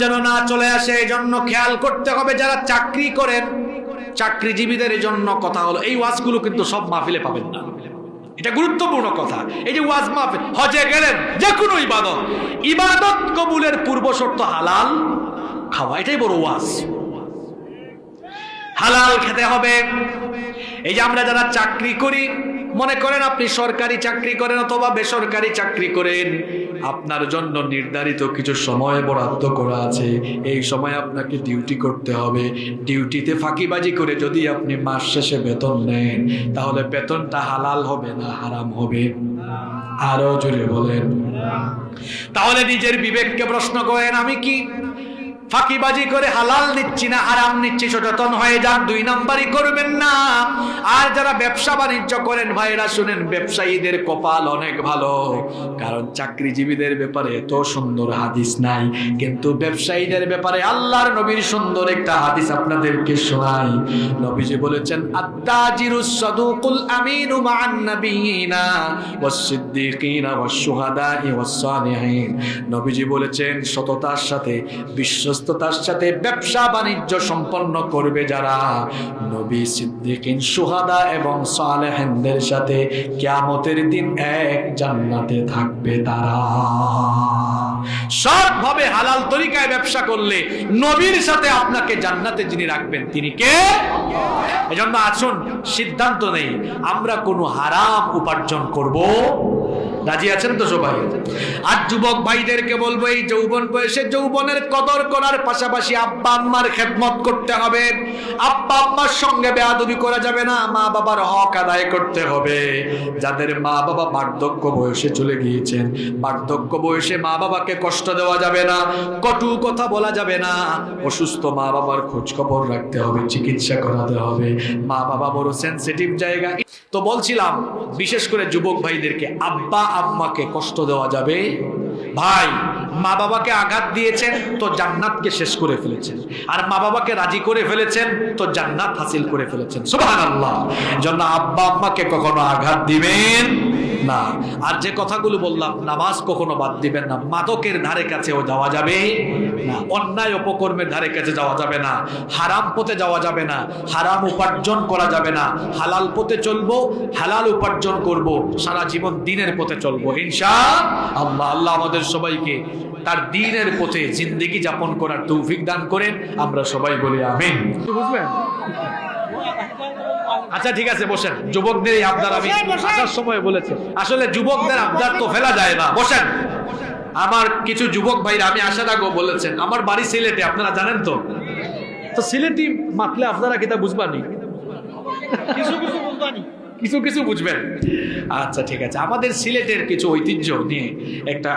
যেন না চলে আসে, এই জন্য খেয়াল করতে হবে। যারা চাকরি করেন, চাকরিজীবীদের জন্য কথা হলো, এই ওয়াজগুলো কিন্তু সব মাহফিলে পাবেন না। এটা গুরুত্বপূর্ণ কথা। এই যে ওয়াজ মাহফিল, হজে গেলেন, যে কোনো ইবাদত, ইবাদত কবুলের পূর্ব শর্ত হালাল খাওয়া, এটাই বড় ওয়াজ। হালাল খেতে হবে। এই যে আমরা যারা চাকরি করি, মনে করেন আপনি সরকারি চাকরি করেন অথবা বেসরকারি চাকরি করেন, আপনার জন্য নির্ধারিত কিছু সময় বরাদ্দ করা আছে। এই সময় আপনাকে ডিউটি করতে হবে। ডিউটিতে ফাঁকিবাজি করে যদি আপনি মাস শেষে বেতন নেন, তাহলে বেতনটা হালাল হবে না হারাম হবে? আরো জোরে বলেন। তাহলে নিজের বিবেককে প্রশ্ন করেন, আমি কি ফাঁকিবাজি করে হালাল নিচ্ছি না হারাম নিচ্ছি? সচেতন হয়ে যান, 2 নাম্বারই করবেন না। আর যারা ব্যবসা বাণিজ্য করেন, ভাইরা শুনেন, ব্যবসায়ীদের কপাল অনেক ভালো, কারণ চাকরিজীবীদের ব্যাপারে এত সুন্দর হাদিস নাই, কিন্তু ব্যবসায়ীদের ব্যাপারে আল্লাহর নবীর সুন্দর একটা হাদিস আপনাদেরকে শোনাই। নবীজি বলেছেন, আত-তাজিরুস সাদুকুল আমিনু মা'আন নাবিয়িনা ওয়াস-সিদ্দিকিনা ওয়াশ-শুহাদা'i ওয়াস-সালিহিন। নবীজি বলেছেন, সততার সাথে, বিশ্বস্ততার সাথে ব্যবসা বাণিজ্য সম্পন্ন করবে যারা, নবী, সিদ্দিকিন, শুহাদা এবং সালেহিনদের সাথে কিয়ামতের দিন এক জান্নাতে থাকবে তারা। সৎভাবে হালাল তরিকায় ব্যবসা করলে নবীর সাথে আপনাকে জান্নাতে যিনি রাখবেন তিনি কে? এজন্য আসুন সিদ্ধান্ত নেই আমরা কোনো হারাম উপার্জন করব। রাজি আছেন তো সবাই? আর যুবক ভাইদেরকে বলবো, এই যৌবন বয়সে যৌবনের কদর করার পাশাপাশি আব্বা আম্মার খেদমত করতে হবে। আব্বা আম্মার সঙ্গে বেয়াদবি করা যাবে না, মা বাবার হক আদায় করতে হবে। যাদের মা বাবা বার্ধক্য বয়সে চলে গিয়েছেন, বার্ধক্য বয়সে মা বাবাকে কষ্ট দেওয়া যাবে না, কটু কথা বলা যাবে না। অসুস্থ মা বাবার খোঁজ খবর রাখতে হবে, চিকিৎসা করাতে হবে। মা বাবা বড় সেনসিটিভ জায়গা। তো বলছিলাম, বিশেষ করে যুবক ভাইদেরকে, আব্বা আম্মাকে কষ্ট দেওয়া যাবে? ভাই, মা বাবাকে আঘাত দিয়েছেন তো জান্নাতকে শেষ করে ফেলেছেন, আর মা বাবাকে রাজি করে ফেলেছেন তো জান্নাত হাসিল করে ফেলেছেন। সুবহানাল্লাহ। জন্য আব্বা আম্মাকে কখনো আঘাত দিবেন না। আর যে কথাগুলো বললাম, নামাজ কখনো বাদ দিবেন না, মাদকের ধারে কাছেও যাওয়া যাবে না, অন্যায় অপকর্মের ধারে কাছে যাওয়া যাবে না, হারাম পথে যাওয়া যাবে না, হারাম উপার্জন করা যাবে না। হালাল পথে চলবো, হালাল উপার্জন করব, সারা জীবন দ্বীনের পথে চলবো ইনশাআল্লাহ। আল্লাহ আমাদের সবাইকে তার দ্বীনের পথে জিন্দেগি যাপন করার তৌফিক দান করেন। আমরা সবাই বলি আমিন। বুঝবেন? আচ্ছা ঠিক আছে, বসেন। যুবকদের এই আবদার আমি আসার সময় বলেছি, আসলে যুবকদের আবদার তো ফেলা যায় না। বসেন। আমার কিছু যুবক ভাইরা আমি আসার আগেও বলেছেন, আমার বাড়ি সিলেটে, আপনারা জানেন তো। তো সিলেটি মাতলে আপনারা কি তা বুঝবানি? কিছু কিছু বুঝবেন। আচ্ছা ঠিক আছে, আমাদের সিলেটের কিছু ঐতিহ্য নিয়ে একটা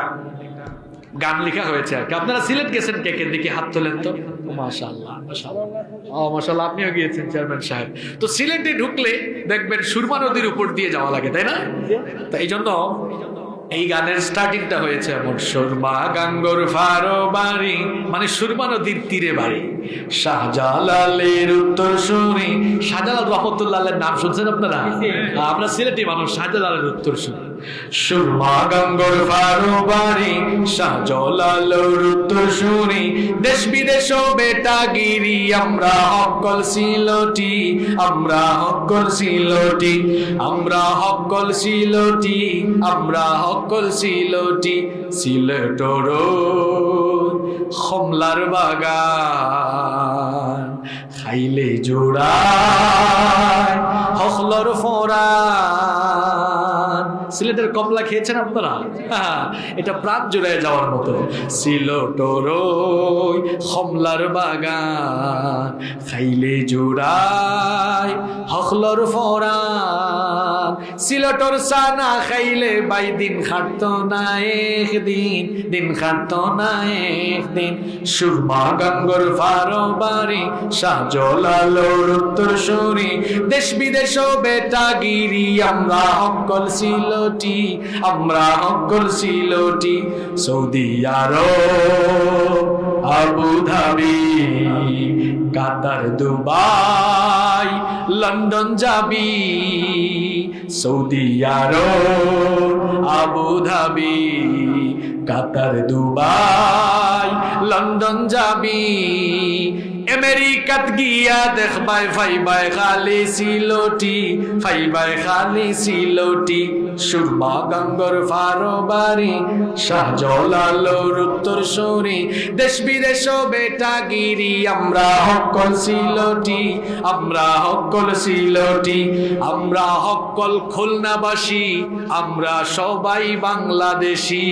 গান লেখা হয়েছে আর কি। আপনারা সিলেট গেছেন কে কে? দেখি হাত তোলেন তো। মাশাআল্লাহ, মাশাআল্লাহ, ও মাশাআল্লাহ, আপনিও গিয়েছেন চেয়ারম্যান সাহেব। তো সিলেটে ঢুকলে দেখবেন সুরমা নদীর উপর দিয়ে যাওয়া লাগে, তাই না? তো এই জন্য এই গানের স্টার্টিংটা হয়েছে এমন, সুরমা গাঙ্গর ফারো বাড়ি, মানে সুরমা নদীর তীরে বাড়ি, শাহজালালের উত্তর শুনি। শাহজালাল রহমতুল্লাহের নাম শুনছেন আপনারা? আমরা সিলেটি মানুষ, শাহজালালের উত্তর শুনি। সুরমা গাঙ্গর ফারো বাড়ি, শাহজালালের উত্তর শুনি, দেশ বিদেশ বেটা গিরি, আমরা হকল সিলটি, আমরা হকল সিলটি, আমরা হকল সিলটি, আমরা হকল সিলটি। সিলেটর কমলার বাগান, খাইলে জোড়ায় হকলর ফোরান। সিলেটের কমলা খেয়েছেন আপনারা? এটা প্রাণ জুড়ে যাওয়ার মতো। সিলেটর কমলার বাগান, খাইলে জোড়ায় হকলর ফোরান। সিলেটর সানা খাইলে বাই দিন খাটতো না একদিন, দিন খাটতো না একদিন। সুরমা গাঙ্গর ফারো বাড়ি, শাহজালালের উত্তর শুনি, দেশ বিদেশ বেটা গিরি, আমরা হকল সিলটি, আমরা হকল সিলটি। সৌদি আরব, আবু ধাবি, কাতার, দুবাই, লন্ডন যাবি। সৌদি আরব, আবু ধাবি, কাতার, দুবাই, লন্ডন যাবি, আমেরিকাত গিয়া দেখবাই ফাইবাই খালি সিলটি, ফাইবাই খালি সিলটি। সুরমা গঙ্গর ফারবারি, শাহজালালোর উত্তর সরি, দেশ বিদেশ বেটাগিরি, আমরা হকল সিলটি, আমরা হকল সিলটি, আমরা হকল খুলনাবাসী, আমরা সবাই বাংলাদেশী।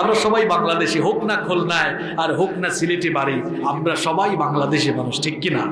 আমরা সবাই বাংলাদেশী, হোক না খুলনায় আর হোক না সিলেটি বাড়ি, আমরা সবাই বাংলাদেশী মানুষ, ঠিক কিনা?